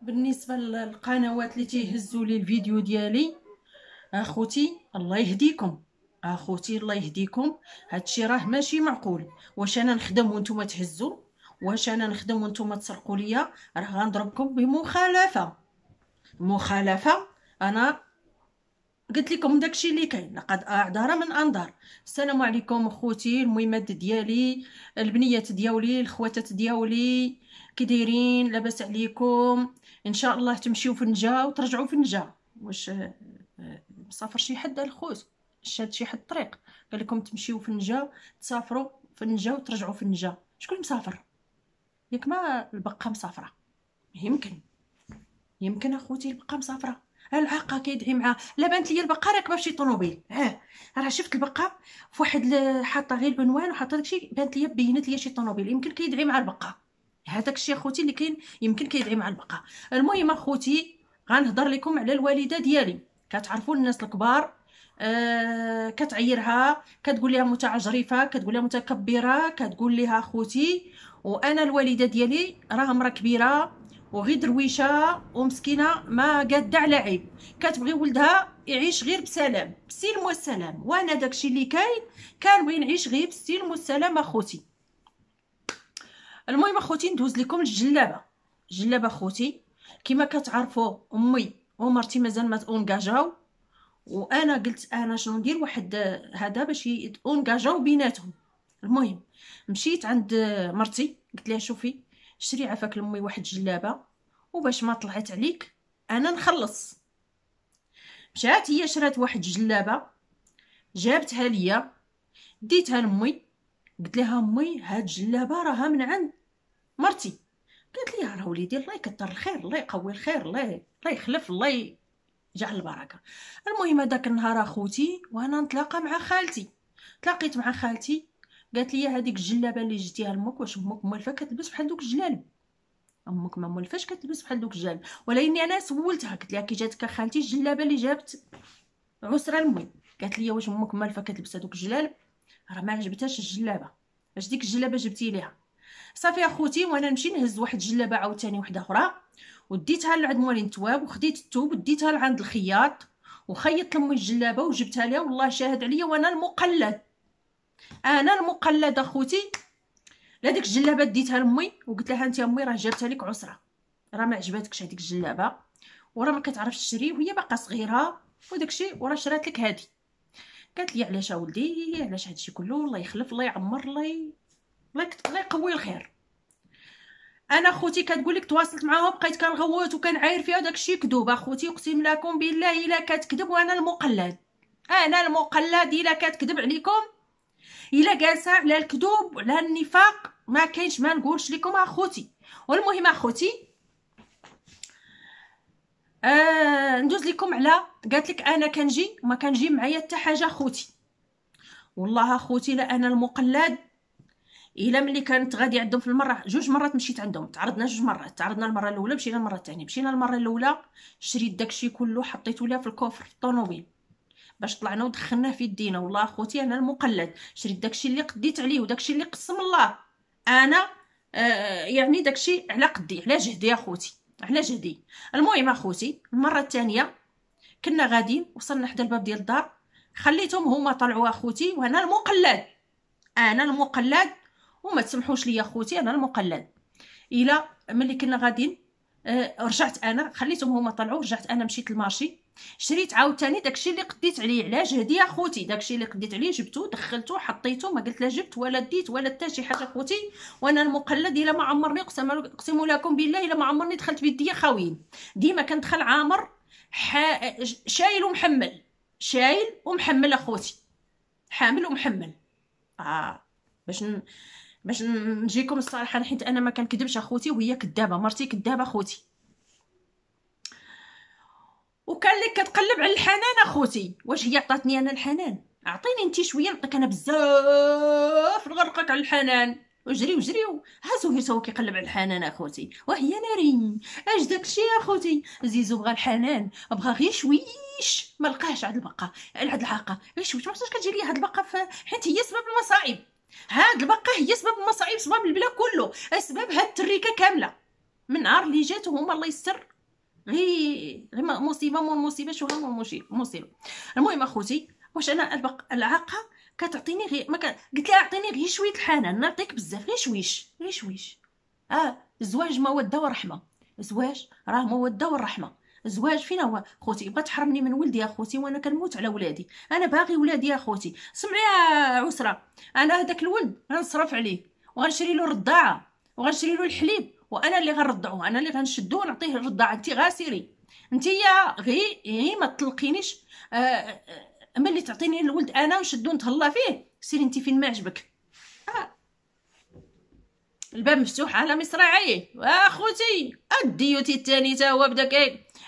بالنسبه للقنوات اللي تيهزوا لي الفيديو ديالي، اخوتي الله يهديكم، اخوتي الله يهديكم. هادشي راه ماشي معقول. واش انا نخدم وانتم تهزوا؟ واش انا نخدم وانتم تسرقوا ليا؟ راه غنضربكم بمخالفه. مخالفه. انا قلت لكم داكشي اللي كاين، لقد اعذر من انذر. السلام عليكم اخوتي المهمات ديالي، البنيات ديالي، الخواتات ديالي، كي دايرين؟ لاباس عليكم؟ ان شاء الله تمشيو في النجا وترجعوا في النجا. واش مسافر شي حد الخوت؟ شاد شي حد الطريق قال لكم تمشيو في النجا، تسافروا في النجا وترجعوا في النجا؟ شكون مسافر؟ ياك ما البقه مسافره؟ يمكن اخوتي البقه مسافره. العاقه كيدعي معاه. لا بانت لي البقه راكبه فشي طوموبيل. راه شفت البقه في واحد حاطه غير العنوان وحاطه داكشي، بانت لي بينت لي شي طوموبيل. يمكن كيدعي مع البقه. هذاك الشيء اخوتي اللي كاين، يمكن كيدعي مع البقه. المهم اخوتي غنهضر لكم على الوالده ديالي. كتعرفوا الناس الكبار، كتعيرها، كتقول لها متعجرفه، كتقول لها متكبره، كتقول لها اخوتي. وانا الوالده ديالي راه مرا كبيره وغير درويشه ومسكينه، ما قاده على عيب، كتبغي ولدها يعيش غير بسلام، بالسلم والسلام. وانا داكشي اللي كاين كنبغي نعيش غير بالسلم والسلام اخوتي. المهم اخوتي ندوز لكم الجلابه. الجلابه اخوتي كما كتعرفوا امي ومرتي مازال ما تونجاجاو، وانا قلت انا شنو ندير واحد هذا باش يونجاجاو بيناتهم. المهم مشيت عند مرتي قلت لها شوفي شري عافاك لامي واحد جلابه، وباش ما طلعت عليك انا نخلص. مشات هي شرات واحد جلابه، جابتها ليا، ديتها لامي، قلت لها امي هاد الجلابه راها من عند مرتي. قالت لي راه وليدي الله يكثر الخير، الله يقوي الخير، الله يخلف، الله يجعل البركه. المهم هذاك النهار اخوتي وانا نتلاقى مع خالتي، تلاقيت مع خالتي، قالت لي هذيك الجلابه اللي جبتيها لامك، واش امك موالفه كتلبس بحال دوك الجلالب؟ امك ما مولفاش كتلبس بحال دوك الجلالب. ولكن انا سولتها قلت لها كي جاتك خالتي الجلابه اللي جابت عسره لمي؟ قالت لي واش امك مالفه كتلبس هذوك الجلالب؟ راه ما عجبتهاش الجلابه. اش ديك الجلابه جبتي ليها؟ صافي اخوتي وانا نمشي نهز واحد الجلابه عاوتاني وحده اخرى، وديتها لعند مولين التواب، وخديت الثوب وديتها لعند الخياط، وخيطت لمي الجلابه وجبتها ليها. والله شاهد عليا وانا المقلد، انا المقلد اخوتي. لا ديك الجلابه ديتها لمي وقلت لها انت امي راه جابتها لك عسره، راه ما عجباتكش هذيك الجلابه، وراه ما كتعرفش تشري، وهي باقا صغيره وداكشي، وراه شرات لك هذه. قالت لي علاش اولدي، علاش هادشي كله؟ الله يخلف، الله يعمر، الله يقوي الخير. انا خوتي كتقول لك تواصلت معاهم بقيت كنغوت وكنعاير فيها وداكشي كذوب اخوتي. اقسم لكم بالله الا كتكذب وانا المقلد، انا المقلد. الا كتكذب عليكم، الا جالسه على الكذوب وعلى النفاق، ما كاينش ما نقولش لكم اخوتي. والمهم اخوتي ندوز لكم على، قالت لك انا كنجي وما كنجي معايا حتى حاجه اخوتي. والله اخوتي لا انا المقلد. الا ملي كانت غادي عندهم في المره، جوج مرات مشيت عندهم، تعرضنا جوج مرات، تعرضنا المره الاولى مشينا المره الثانيه. مشينا المره الاولى شريت داكشي كله حطيته ليها في الكوفر في الطوموبيل باش طلعنا ودخلناه في يدينا. والله اخوتي انا المقلد، شريت داكشي اللي قديت عليه وداكشي اللي قسم الله. انا يعني داكشي على قدي، على جهدي اخوتي، على جهدي. المهم اخوتي المره الثانيه كنا غاديين، وصلنا حدا الباب ديال الدار، خليتهم هما طلعوا اخوتي، وانا المقلد، انا المقلد. وما تسمحوش لي اخوتي انا المقلد. الى ملي كنا غاديين رجعت انا، خليتهم هما طلعوا، رجعت انا مشيت للمارشي، شريت عاوتاني داكشي اللي قديت عليه على جهدي اخوتي. داكشي اللي قديت عليه جبتو دخلتو حطيتو، ما قلت لا جبت ولا ديت ولا حتى شي حاجه اخوتي. وانا المقلد الا ما عمرني، اقسم لكم بالله الا ما عمرني دخلت بيديا خاويين. ديما كندخل عامر شايل ومحمل، شايل ومحمل اخوتي، حامل ومحمل. باش نجيكم الصراحه، حيت انا ما كنكذبش اخوتي، وهي كذابه، مرتي كذابه اخوتي. وكان لك كتقلب على الحنان اخوتي، واش هي عطاتني انا الحنان؟ اعطيني انت شويه نعطيك انا بزاف، نغرقك على الحنان. وجري وجري هازو هو كيقلب على الحنان اخوتي. وهي ناري اش داكشي اخوتي؟ زيزو بغى الحنان، بغى غير شويش، ما لقاهش عند البقه، عند العاقه غير شويش. ما عرفتش كتجي لي هاد البقه حيت هي سبب المصايب. هاد البقه هي سبب المصايب، سبب البلا كله، اسباب هاد التريكه كامله. من نهار اللي جات وهما الله يستر غير مصيبه مور مصيبه، شو هما مصيبه. المهم اخوتي، واش انا العاقه كتعطيني غير ما قلت لها اعطيني غير شويه الحنان، نعطيك بزاف غير شويش غير شويش. الزواج موده ورحمه، الزواج راه موده والرحمه. الزواج فين هو خوتي؟ بغات تحرمني من ولدي يا خوتي، وانا كنموت على ولادي، انا باغي ولادي يا خوتي. سمعي يا عسره، انا هذاك الولد غنصرف عليه وغنشري له الرضاعه وغنشري له الحليب، وانا اللي غنرضعوه، انا اللي غنشدو ونعطيه الرضاعه. انت غاسيري انت يا غي ما تطلقينيش. ملي تعطيني الولد انا ونشدو نتهلا فيه، سيري انت فين ما عجبك. الباب مفتوح على مصراعيه. اخوتي الديوتي الثاني تا هو بدا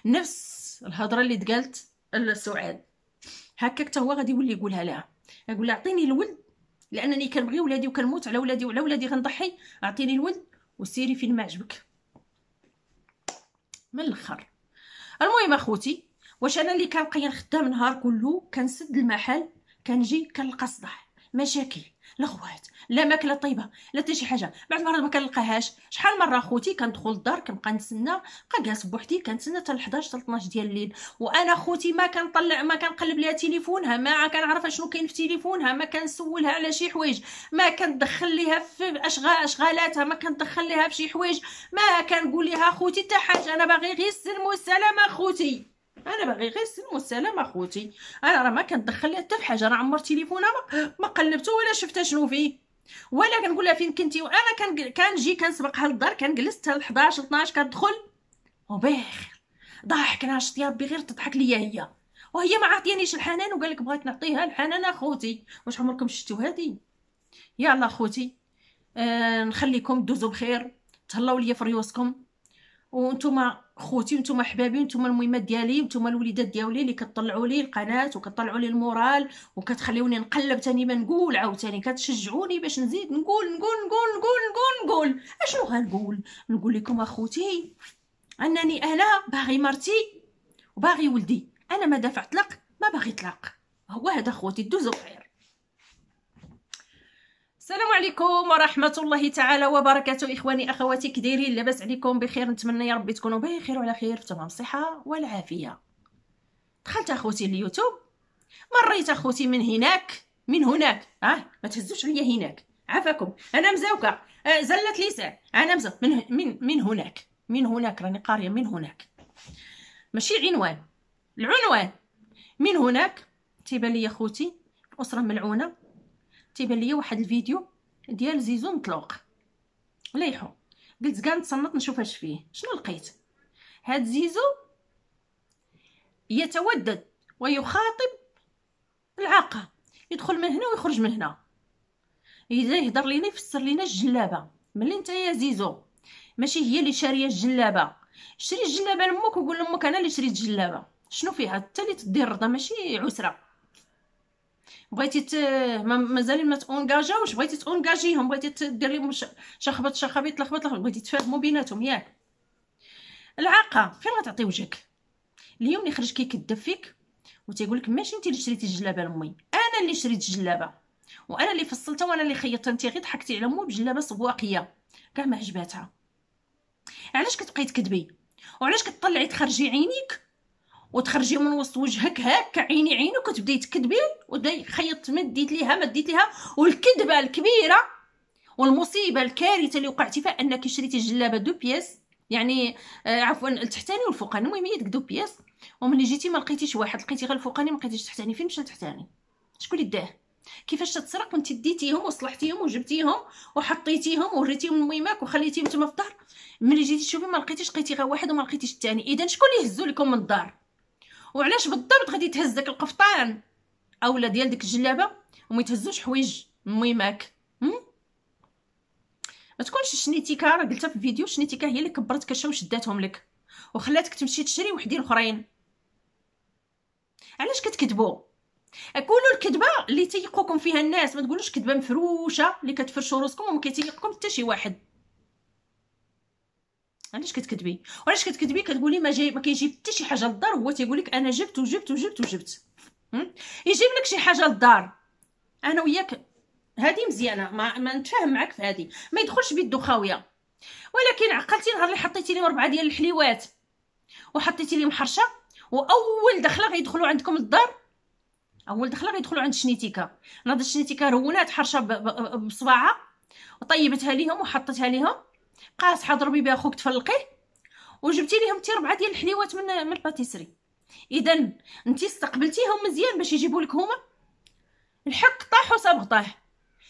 نفس الهضره اللي تقالت لسعاد، هكاك تا هو غادي يولي يقولها لها. يقول لها اعطيني الولد لانني كنبغي ولادي وكنموت على ولادي وعلى ولادي غنضحي، اعطيني الولد وسيري فين ما عجبك من الاخر. المهم اخوتي، واش انا اللي كنبقى خدام نهار كله كنسد المحل، كنجي كنلقى صداع، مشاكل، لغوات، لا ماكله طيبه لا حتى شي حاجه. بعد مرات ما كنلقاهاش. شحال مره اخوتي كندخل للدار كنبقى نتسنى، بقى جالس بوحدي كنتسنى حتى ل 11 حتى 12 ديال الليل، وانا اخوتي ما كنطلع ما كنقلب ليها تليفونها، ما كنعرف شنو كاين في تليفونها، ما كنسولها على شي حوايج، ما كندخل ليها في اشغالاتها، ما كندخل ليها في شي حوايج، ما كنقول ليها اخوتي حتى حاجه. انا باغي غير السلم والسلام اخوتي، انا باغي غير السلم والسلام اخوتي. انا راه ما كندخل لها حتى في حاجه، راه عمر تليفونها ما قلبته ولا شفت شنو فيه، ولا كنقول لها فين كنتي. وانا كنجي كنسبقها للدار، كنجلس حتى ل 11 12 كتدخل وباخر ضحكنا شتي ربي غير تضحك ليا هي، وهي ما عطيانيش الحنان، وقال لك بغيت نعطيها الحنان اخوتي. واش عمركم شفتوا هذه؟ يلا اخوتي، نخليكم دوزوا بخير، تهلاو ليا في ريوسكم، وانتم خوتي وانتم احبابي وانتم المهمات ديالي وانتم الوليدات ديالي اللي كتطلعوا لي القناه وكتطلعوا لي المورال وكتخليوني نقلب تاني ما نقول، عاوتاني كتشجعوني باش نزيد نقول. اشنو غنقول؟ نقول لكم اخوتي انني انا باغي مرتي وباغي ولدي، انا ما دافع طلاق، ما باغي طلاق. هو هذا اخوتي، دوزوا بخير. السلام عليكم ورحمه الله تعالى وبركاته. اخواني اخواتي كي دايرين؟ لاباس عليكم بخير؟ نتمنى يا ربي تكونوا بخير وعلى خير في تمام الصحه والعافيه. دخلت اخوتي اليوتيوب، مريت اخوتي من هناك ما تهزوش عليا هناك، عافاكم انا مزوقه، زلت لسان، انا مزوق من هناك راني قاريه من هناك، ماشي عنوان، العنوان من هناك. تيبان لي اخوتي الاسره ملعونه، تيبان لي واحد الفيديو ديال زيزو مطلوق ليحو، قلت كاع نتصنت نشوف اش فيه. شنو لقيت؟ هاد زيزو يتودد ويخاطب العاقه، يدخل من هنا ويخرج من هنا، يهضر لينا يفسر لينا الجلابه. ملي انت يا زيزو ماشي هي اللي شاريه الجلابه، شري الجلابه لامك وقول لامك انا اللي شريت الجلابه، شنو فيها؟ انت اللي تدير الرضا ماشي عسره. بغيتي مازال ما تونجاجاوش، بغيتي تونجاجيهم، بغيتي دير لهم شخبيط لخبط، بغيتي تفاهموا بيناتهم ياك. العاقه فين غتعطي وجهك؟ اليوم اللي خرج كيكذب فيك وتيقول لك ماشي انت اللي شريتي الجلابه لامي، انا اللي شريت الجلابه وانا اللي فصلتها وانا اللي خيطتها، انت غير ضحكتي على امو بجلابه صبواقيه كاع ما عجباتها. علاش كتبقاي تكذبي؟ وعلاش كتطلعي تخرجي عينيك وتخرجي من وسط وجهك هكا عينك وتبداي تكذبي وداي خيط ما ديت ليها. والكذبه الكبيره والمصيبه الكارثه اللي وقعتي فيها انك شريتي الجلابه دو بياس، يعني عفوا التحتاني والفوقاني، المهم هي دو بياس، وملي جيتي ما لقيتيش واحد، لقيتي غير الفوقاني ما لقيتيش التحتاني. فين مشى التحتاني؟ شكون اللي داه؟ كيفاش تتسرق وانت ديتيهم وصلحتيهم وجبتيهم وحطيتيهم ووريتيهم لميماك وخليتيهم نتوما في الدار؟ ملي جيتي تشوفي ما لقيتيش، لقيتي غير واحد وما لقيتيش الثاني. اذا شكون اللي هزو لكم من الدار؟ وعلاش بالضبط غادي تهز داك القفطان اولا ديال ديك الجلابه وما يتهزوش حوايج ميماك؟ ما تكونش شنيتيكا، راه قلتها في الفيديو، شنيتيكا هي اللي كبرت كرشه وشداتهم لك وخلاتك تمشي تشري وحدين اخرين. علاش كتكذبوا؟ قولوا الكذبه اللي تيقوكم فيها الناس، ما تقولوش كذبه مفروشه اللي كتفرشوا راسكم وما كيتيقكم حتى شي واحد. علاش كتكذبي؟ وعلاش كتكذبي كتقولي ما كيجيب حتى شي حاجه للدار، هو تيقول لك انا جبت يجيب لك شي حاجه للدار. انا وياك هذه مزيانه، ما نتفاهم معاك في هذه، ما يدخلش بيدو خاويه. ولكن عقلتي نهار اللي حطيتي لهم 4 ديال الحليوات وحطيتي لهم حرشه، واول دخله غيدخلوا عندكم للدار، اول دخله غيدخلوا عند الشنيتيكا، ناض الشنيتيكا رونات حرشه بصباعها وطيبتها ليهم وحطتها ليهم، قاصحه ضربي بها خوك تفلقيه، وجبتي ليهم تي 4 ديال الحليوات من الباتيسري. اذا انت استقبلتيهم مزيان باش يجيبوا لك هما. الحق طاح وصاب طاح،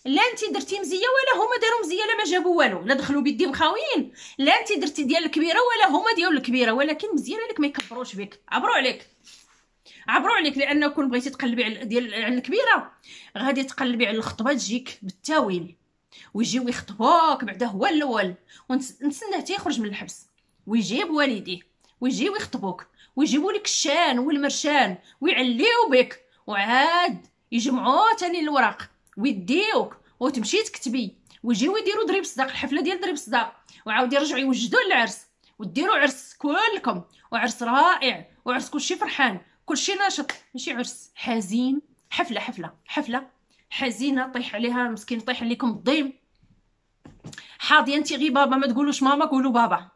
لا انت درتي مزيه ولا هما داروا مزيه، لا ما جابوا والو، لا دخلوا بيديهم خاويين، لا انت درتي ديال الكبيره ولا هما ديال الكبيره، ولكن مزيان لك ما يكبروش بك، عبروا عليك، عبروا عليك، لان كون بغيتي تقلبي على الكبيره غادي تقلبي على الخطبه تجيك بالتاويل، ويجيو يخطبوك بعدا هو الاول، ونتسناه تيخرج من الحبس ويجيب والديه ويجيو يخطبوك ويجيبوا لك الشان والمرشان ويعليو بك، وعاد يجمعوا تاني الوراق ويديوك وتمشي تكتبي، ويجيو يديروا ضريب صداق، الحفله ديال ضريب صداق، وعاود يرجعوا يوجدوا للعرس وديروا عرس كلكم، وعرس رائع وعرس كلشي فرحان كلشي ناشط، ماشي عرس حزين، حفله حزينه طيح عليها مسكين، طيح عليكم الضيم. حاضيه انت غير بابا، ما تقولوش ماما، قولوا بابا.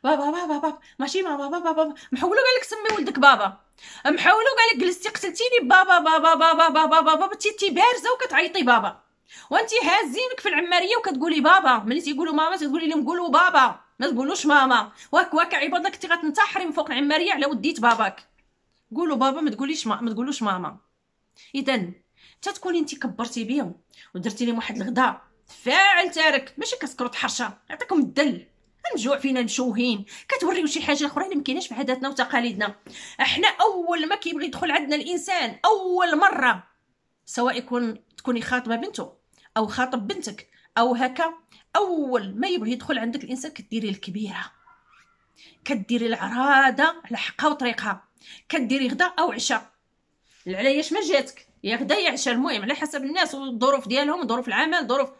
بابا ماشي ماما، بابا محولو قالك سمي ولدك بابا، محولو قالك جلستي قتلتيني بابا بابا بابا بابا بابا، تي بارزه وكتعيطي بابا، وانت هازينك في العماريه وكتقولي بابا، ملي تيقولوا ماما تقولي لهم قولوا بابا، ما تقولوش ماما. واك عباد كنتي غتنتحري من فوق العماريه على وديت باباك. قولوا بابا، ما تقولوش ماما. اذا تتكوني انت كبرتي بيهم ودرتي لهم واحد الغداء فاعل تارك، ماشي كسكروت حرشه يعطيكم الدل، نجوع فينا مشوهين، كتوريو شي حاجه اخرى اللي مكيناش في عاداتنا وتقاليدنا. احنا اول ما كيبغي يدخل عندنا الانسان اول مره، سواء تكوني خاطبه بنته او خاطب بنتك او هكا، اول ما يبغي يدخل عندك الانسان كديري الكبيره، كديري العراده على حقها وطريقها، كديري غدا او عشاء، العلايش ما جاتك يا غدا يا عشاء، المهم على حسب الناس والظروف ديالهم، ظروف العمل، ظروف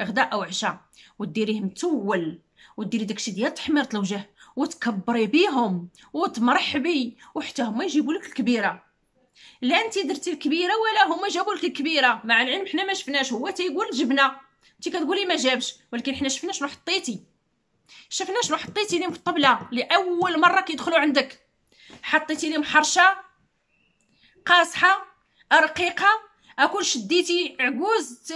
غدا او عشاء، وديريه متول، وديري داكشي ديال تحميره الوجه وتكبري بيهم وتمرحبي، وحتى هما يجيبوا لك الكبيره. لا انت درتي الكبيره ولا هما جابوا لك الكبيره، مع العلم حنا ما شفناش، هو تيقول جبنا، انت كتقولي ما جابش، ولكن حنا شفنا شنو حطيتي، شفنا شنو حطيتي لهم في الطبله لاول مره كيدخلوا عندك. حطيتي لهم حرشه قاصحه رقيقه، اكون شديتي عكوز،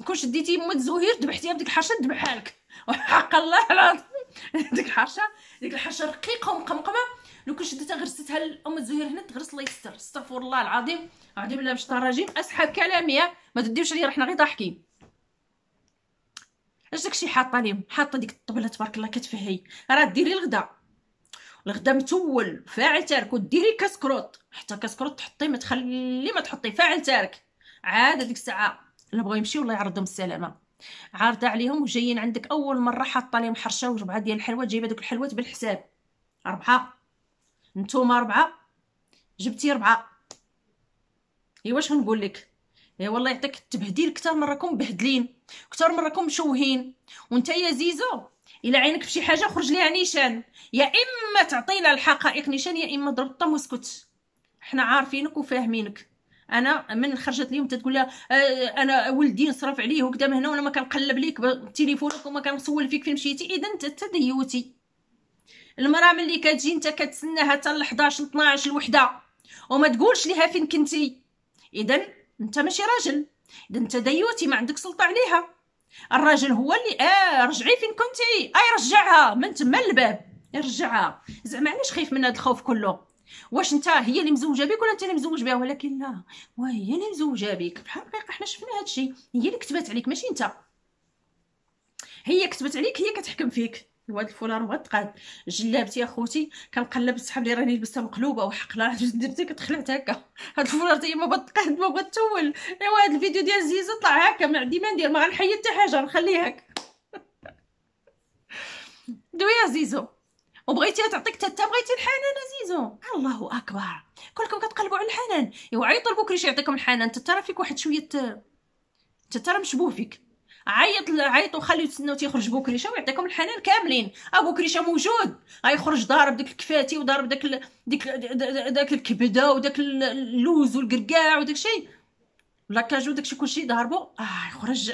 كون شديتي مد زهير ذبحتيها بديك الحرشه ذبحها لك، وحق الله العظيم ديك الحرشه رقيقه ومقمقمه، لو كنت شديتها غرستها لام الزهير هنا تغرس، الله يستر، استغفر الله العظيم، اعوذ بالله من الشيطان الرجيم، اسحب كلامي ما تديوش عليا، رحنا غير ضاحكين. اش داكشي حاطه ليهم، حاطه ديك الطبله تبارك الله كتفهي، راه ديري الغدا متول فاعل تارك، وديري كاسكروط، حتى كاسكروط تحطي ما تخلي ما تحطي فاعل تارك، عاد ديك الساعه اللي بغاو يمشيو الله يعرضهم السلامه، عارضه عليهم وجايين عندك اول مره، حاطه لهم حرشه و4 ديال الحلوات، جايبه دوك الحلوات بالحساب 4، نتوما 4 جبتي 4، ايوا واش غنقول لك، اي والله يعطيك التبهديل، كثر من راكم مبهدلين، كثر من راكم مشوهين، وانت يا زيزو الى عينك في شي حاجه خرج ليها نيشان، يا اما تعطينا الحقائق نيشان يا اما ضرب الطم واسكت، حنا عارفينك وفاهمينك. انا من خرجت اليوم تتقول لها انا ولدي نصرف عليه وقدام هنا وانا ما كنقلب ليك بتليفونك وما كنصول فيك فين مشيتي، اذا انت تديوتي. المراه ملي كتجي انت كتسناها حتى ل 11 12 الوحده وما تقولش ليها فين كنتي، اذا انت ماشي راجل، اذا انت ديوتي ما عندك سلطه عليها. الراجل هو اللي رجعي فين كنتي، رجعها من تما الباب، يرجعها. زعما علاش خايف من هذا الخوف كله؟ واش انت هي اللي مزوجه بك ولا انت اللي مزوج بها؟ ولكن لا، وهي اللي مزوجه بك، في الحقيقه حنا شفنا هذا الشيء، هي اللي كتبت عليك ماشي انت، هي كتبت عليك، هي كتحكم فيك. وهاد الفولار مغطقاد جلابتي اخوتي كنقلب سحب لي راني لبستها مقلوبه وحق لا درتي كتخلعت هكا، هاد الفولار تاهي ما بطقاد ما بغات تول. ايوا هاد الفيديو ديال زيزو طلع هكا من عندي ما ندير، ما غنحيد حتى حاجه نخليه هكا. دوي يا زيزو، وبغيتيها تعطيك حتى بغيتي الحنان زيزو، الله اكبر، كلكم كتقلبوا على الحنان، ايوا عيطوا لبكري يعطيكم الحنان، انت ترى فيك واحد شويه، انت ترى مشبوه فيك، عيطوا خليو تسناو تيخرج بوكريشه ويعطيكم الحنان كاملين. بوكريشه موجود، غيخرج ضارب داك الكفاتي وضارب داك الكبده وداك اللوز والقرقاع وداك الشيء ولا كاجو، داك الشيء كلشي ضاربو، يخرج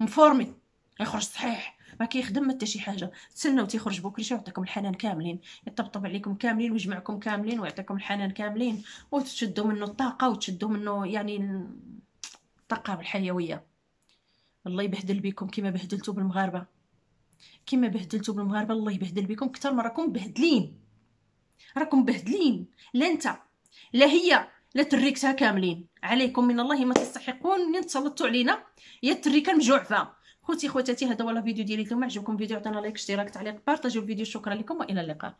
مفورمي، يخرج صحيح ما كيخدم حتى شي حاجه. تسناو تيخرج بكري ويعطيكم الحنان كاملين، يطبطب عليكم كاملين ويجمعكم كاملين ويعطيكم الحنان كاملين، وتشدوا منه الطاقه وتشدوا منه يعني الطاقه الحيويه. الله يبهدل بكم كما بهدلتوا بالمغاربه، كما بهدلتوا بالمغاربه الله يبهدل بكم اكثر ما راكم مبهدلين. راكم مبهدلين، لا انت لا هي لا تريكتها كاملين. عليكم من الله ما تستحقون من تسلطوا علينا يا التريكه المجوعفه. خوتي خواتاتي، هذا هو الفيديو ديالي اليوم. عجبكم الفيديو عطينا لايك اشتراك تعليق بارطاجيو الفيديو. شكرا لكم والى اللقاء.